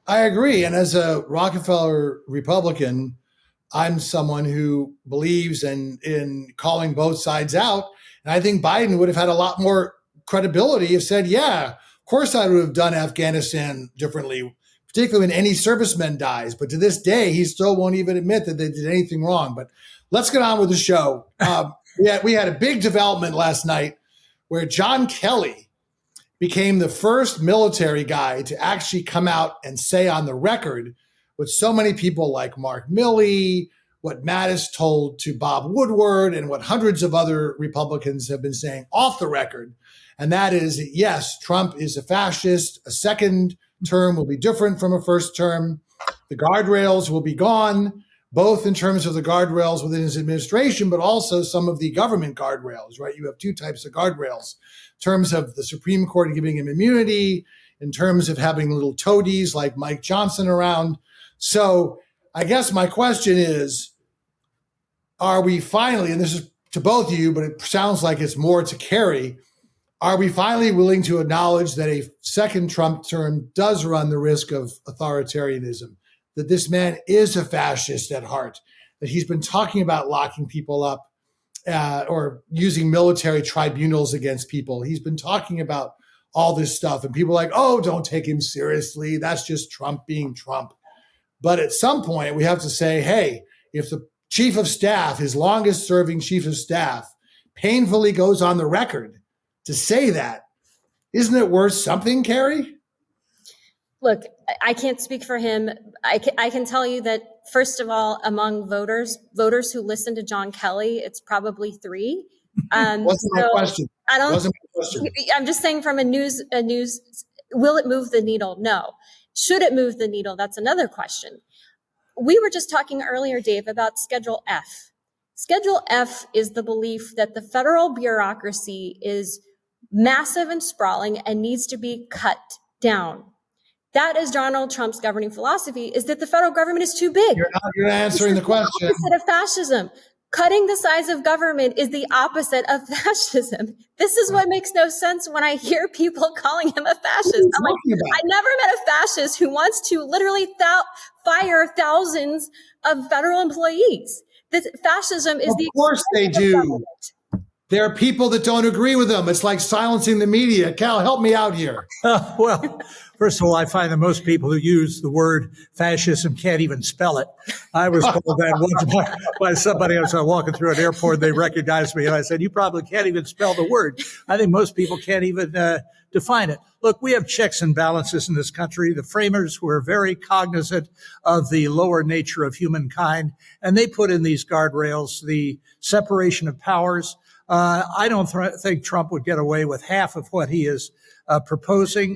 I agree. And as a Rockefeller Republican, I'm someone who believes in calling both sides out. And I think Biden would have had a lot more credibility if said, yeah, of course I would have done Afghanistan differently, particularly when any serviceman dies. But to this day, he still won't even admit that they did anything wrong. But let's get on with the show. We had a big development last night where John Kelly became the first military guy to actually come out and say on the record what so many people like Mark Milley, what Mattis told to Bob Woodward, and what hundreds of other Republicans have been saying off the record. And that is, yes, Trump is a fascist. A second term will be different from a first term. The guardrails will be gone, both in terms of the guardrails within his administration, but also some of the government guardrails, right? You have two types of guardrails. In terms of the Supreme Court giving him immunity, in terms of having little toadies like Mike Johnson around. So I guess my question is, are we finally, and this is to both of you, but it sounds like it's more to Carrie, are we finally willing to acknowledge that a second Trump term does run the risk of authoritarianism, that this man is a fascist at heart, that he's been talking about locking people up or using military tribunals against people. He's been talking about all this stuff, and people are like, oh, don't take him seriously. That's just Trump being Trump. But at some point, we have to say, hey, if the chief of staff, his longest serving chief of staff, painfully goes on the record to say that, isn't it worth something, Carrie? Look, I can't speak for him. I can tell you that, first of all, among voters who listen to John Kelly, it's probably 3. Wasn't my question. I'm just saying from a news, will it move the needle? No. Should it move the needle? That's another question. We were just talking earlier, Dave, about Schedule F. Schedule F is the belief that the federal bureaucracy is massive and sprawling and needs to be cut down. That is Donald Trump's governing philosophy, is that the federal government is too big. You're answering the question. The opposite of fascism. Cutting the size of government is the opposite of fascism. This is what makes no sense when I hear people calling him a fascist. I'm like, I never met a fascist who wants to literally fire thousands of federal employees. This fascism is of course they do. There are people that don't agree with them. It's like silencing the media. Cal, help me out here. Well, first of all, I find that most people who use the word fascism can't even spell it. I was told that once by somebody. I was walking through an airport. They recognized me, and I said, "You probably can't even spell the word." I think most people can't even define it. Look, we have checks and balances in this country. The framers were very cognizant of the lower nature of humankind, and they put in these guardrails, the separation of powers. I don't think Trump would get away with half of what he is proposing.